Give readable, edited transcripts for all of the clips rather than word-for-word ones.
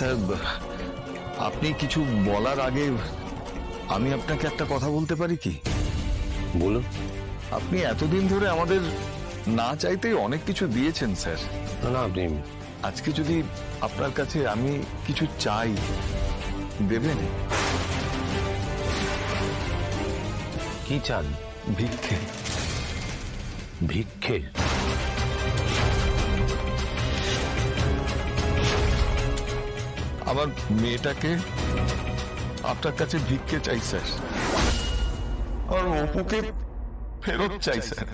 Sir, আপনি কিছু বলার আগে আমি আপনাকে একটা কথা বলতে পারি কি? বলুন। আপনি এতদিন ধরে আমাদের না চাইতেই অনেক কিছু দিয়েছেন স্যার। না, আপনি আজকে যদি আপনার কাছে আমি কিছু চাই, দেবেন? কি চান? ভিক্ষে। ভিক্ষে? আমার মেয়েটাকে আপনার কাছে ভিক্ষে চাই স্যার, আর অপুকে ফেরত চাই স্যার।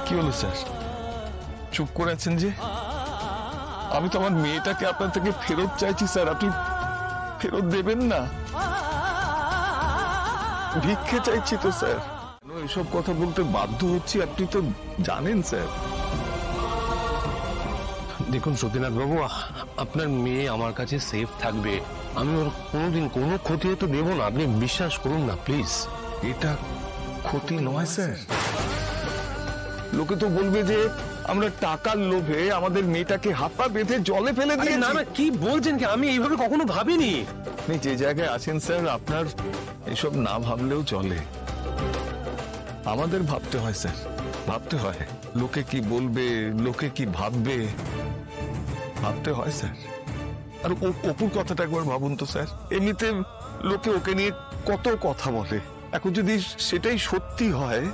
কি হলো স্যার, চুপ করে আছেন যে? আমি তো আমার মেয়েটাকে আপনার থেকে ফেরত চাইছি স্যার, আপনি ফেরত দেবেন না? ভিক্ষে চাইছি তো স্যার। এসব কথা বলতে বাধ্য হচ্ছি, আপনি তো জানেন স্যার। দেখুন সতীনাথ বাবু, আপনার মেয়ে আমার কাছে সেফ থাকবে, আমি ওর কোনোদিন কোনো ক্ষতি হতে দেব না, আপনি বিশ্বাস করুন না প্লিজ। এটা ক্ষতি নয় স্যার। লোকে তো বলবে যে আমরা টাকার লোভে আমাদের মেয়েটাকে হাত পা বেঁধে জলে ফেলে দিই। না না, কি বলছেন কি? আমি এইভাবে কখনো ভাবিনি। আপনি যে জায়গায় আছেন স্যার, আপনার এসব না ভাবলেও চলে। আমাদের ভাবতে হয় স্যার, ভাবতে হয়। লোকে কি বলবে, লোকে কি ভাববে, ভাবতে হয় স্যার। আর অপুর কথাটা একবার ভাবুন তো স্যার। এমনিতে লোকে ওকে নিয়ে কত কথা বলে, এখন যদি সেটাই সত্যি হয়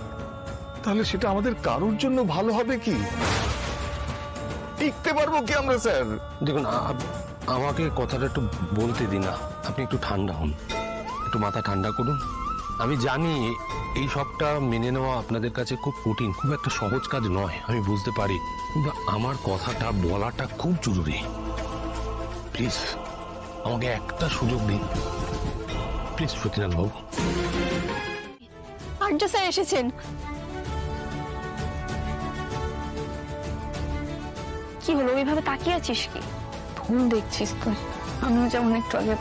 তাহলে সেটা আমাদের কারোর জন্য ভালো হবে কি? টিকতে পারবো কি আমরা স্যার? দেখুন, আমাকে কথাটা একটু বলতে দিন না, আপনি একটু ঠান্ডা হন, একটু মাথা ঠান্ডা করুন। আমি জানি এই সবটা মেনে নেওয়া আপনাদের কাছে খুব কঠিন, খুব একটা সহজ কাজ নয়, আমি বুঝতে পারি, কিন্তু আমার কথাটা বলাটা খুব জরুরি। প্লিজ আমাকে একটা সুযোগ দিন, please Satinath Babu. Arya sir এসেছেন। কি হলো, ওইভাবে তাকিয়ে আছিস কি? ফোন দেখছিস তুই? আমিও যেমন একটু আগে।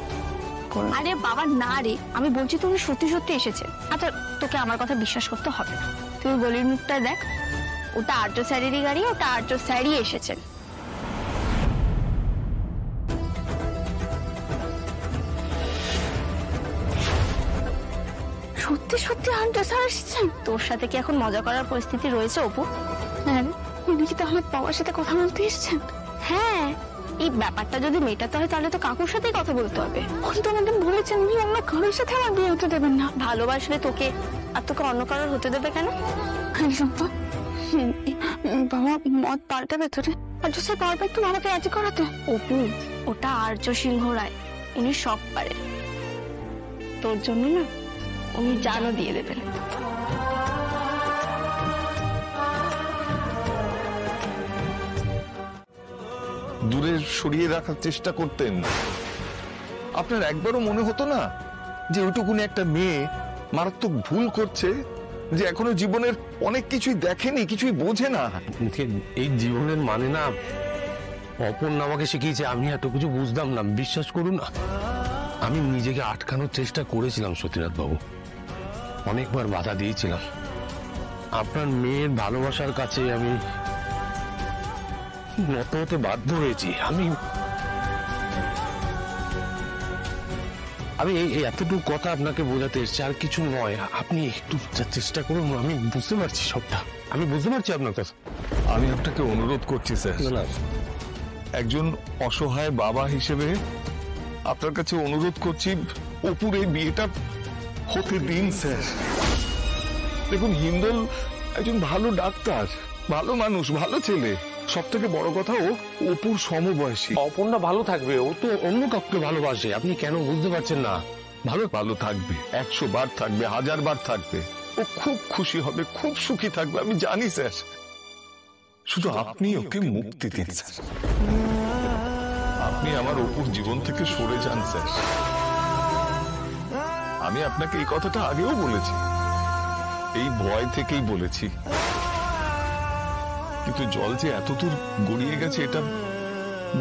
আরে বাবা না রে, আমি বলছি তুমি সত্যি সত্যি এসেছে। আচ্ছা তোকে আমার কথা বিশ্বাস করতে হবে না, তুই গলির মুখটা দেখ, ওটা আর্য স্যারেরই গাড়ি, ওটা আর্য স্যারই এসেছেন। সত্যি সত্যি আর্য স্যার এসেছেন? তোর সাথে কি এখন মজা করার পরিস্থিতি রয়েছে অপু? হ্যাঁ, উনি কি তাহলে বাবার সাথে কথা বলতে এসেছেন? হ্যাঁ, এই ব্যাপারটা যদি মেটাতে হয় তাহলে তো কাকুর সাথেই কথা বলতে হবে। উনি তো আমাদের বলেছেন উনি অন্য কারোর সাথে আমার বিয়ে হতে দেবেন না। ভালোবাসলে তোকে, আর তোকে অন্য কারোর হতে দেবে কেন? বাবা মত পাল্টাবে তোরে, আর্য স্যার পারবে একটু বাবাকে রাজি করাতে? অপু, ওটা আর্য সিংহ রায়, উনি সব পারে। তোর জন্য না উনি জানও দিয়ে দেবেন। দূরে সরিয়ে রাখার চেষ্টা করতেন। আপনার একবারও মনে হতো না যে ওইটুকুনি একটা মেয়ে মারাত্মক ভুল করছে, যে এখনো জীবনের অনেক কিছুই দেখেনি, কিছুই বোঝে না? এই জীবনের মানে না অপর্ণ আমাকে শিখিয়েছে, আমি এত কিছু বুঝতাম না, বিশ্বাস করুন না। আমি নিজেকে আটকানোর চেষ্টা করেছিলাম সতীনাথ বাবু, অনেকবার বাধা দিয়েছিলাম। আপনার মেয়ের ভালোবাসার কাছে আমি নত হতে বাধ্য হয়েছি। আমি এই এতটুকু কথা আপনাকে বোঝাতে এসেছি, আর কিছু নয়। আপনি একটু চেষ্টা করুন, আমি বুঝতে পারছি সবটা, আমি বুঝতে পারছি আপনার কথা। আমি আপনাকে অনুরোধ করছি স্যার, একজন অসহায় বাবা হিসেবে আপনার কাছে অনুরোধ করছি, অপুর এই বিয়েটা হতে দিন স্যার। দেখুন, হিন্দল একজন ভালো ডাক্তার, ভালো মানুষ, ভালো ছেলে, সব থেকে বড় কথা ও অপুর সমবয়সী। অপর্ণা ভালো থাকবে, ও তো অন্য কাউকে ভালোবাসে, আপনি কেন বুঝতে পারছেন না? ভালো থাকবে, 100 বার থাকবে, 1000 বার থাকবে, ও খুব খুশি হবে, খুব সুখী থাকবে, আমি জানি স্যার। শুধু আপনি ওকে মুক্তি দিন স্যার, আপনি আমার অপুর জীবন থেকে সরে যান স্যার। আমি আপনাকে এই কথাটা আগেও বলেছি, এই ভয় থেকেই বলেছি, কিন্তু জল যে এতদূর গড়িয়ে গেছে এটা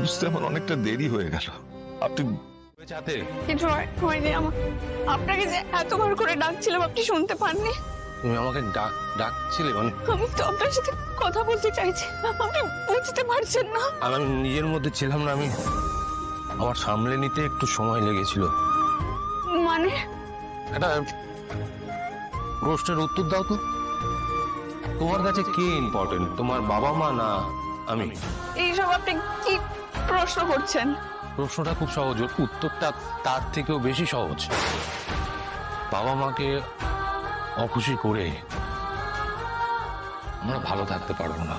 বুঝতে আমার অনেকটা দেরি হয়ে গেল। আপনি আপনাকে যে এতবার করে ডাকছিলাম আপনি শুনতে পাননি? তুমি আমাকে ডাকছিলে মানে আমি তো আপনার সাথে কথা বলতে চাইছি, আপনি বুঝতে পারছেন না। আমি নিজের মধ্যে ছিলাম না, আমি আমার সামলে নিতে একটু সময় লেগেছিল। মানে একটা প্রশ্নের উত্তর দাও তো, তোমার কাছে কে ইম্পর্টেন্ট, তোমার বাবা মা না আমি? এইসব আপনি কি প্রশ্ন করছেন? প্রশ্নটা খুব সহজ, উত্তরটা তার থেকেও বেশি সহজ। বাবা মাকে অখুশি করে আমরা ভালো থাকতে পারবো না।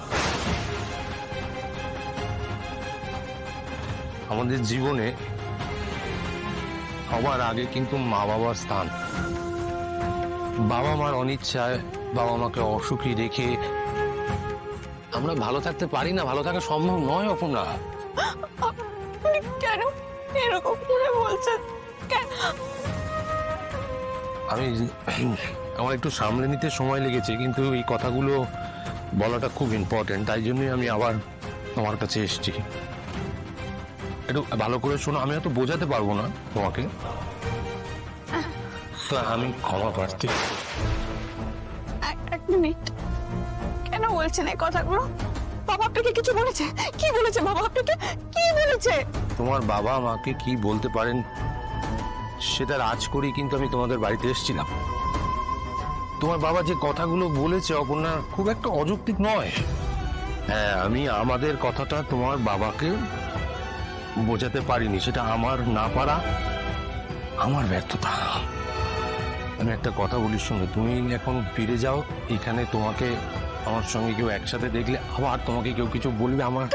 আমাদের জীবনে সবার আগে কিন্তু মা বাবার স্থান। বাবা মার অনিচ্ছায় বাবা মাকে অসুখী রেখে আমরা ভালো থাকতে পারি না, ভালো থাকা সম্ভব নয় অপর্ণা। আপনি কেন এরকম করে বলছেন? কেন? আমার একটু সামলে নিতে সময় লেগেছে, কিন্তু এই কথাগুলো বলাটা খুব ইম্পর্টেন্ট, তাই জন্যই আমি আবার তোমার কাছে এসেছি। একটু ভালো করে শোনো, আমি হয়তো বোঝাতে পারবো না তোমাকে, তো আমি ক্ষমা প্রার্থী। এক মিনিট, কেন বলছেন এই কথাগুলো? বাবা আপনাকে কিছু বলেছে? কি বলেছে বাবা আপনাকে? কি বলেছে? তোমার বাবা মাকে কি বলতে পারেন সেটা রাজ করেই কিন্তু আমি তোমাদের বাড়িতে এসেছিলাম। তোমার বাবা যে কথাগুলো বলেছে অপর্ণা খুব একটা অযৌক্তিক নয়। হ্যাঁ, আমি আমাদের কথাটা তোমার বাবাকে বোঝাতে পারিনি, সেটা আমার না পারা, আমার ব্যর্থতা। আমি একটা কথা বলি, শোনো, তুমি এখন ফিরে যাও। এখানে তোমাকে আমার সঙ্গে কেউ একসাথে দেখলে আবার তোমাকে কেউ কিছু বলবে, আমার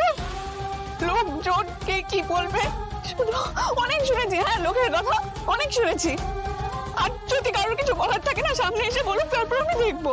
লোকজন কে কি বলবে শুধু অনেক শুনেছি। হ্যাঁ, লোকের কথা অনেক শুনেছি। আর যদি কারোর কিছু বলার থাকে না, সামনে এসে বলুন, তারপর আমি দেখবো।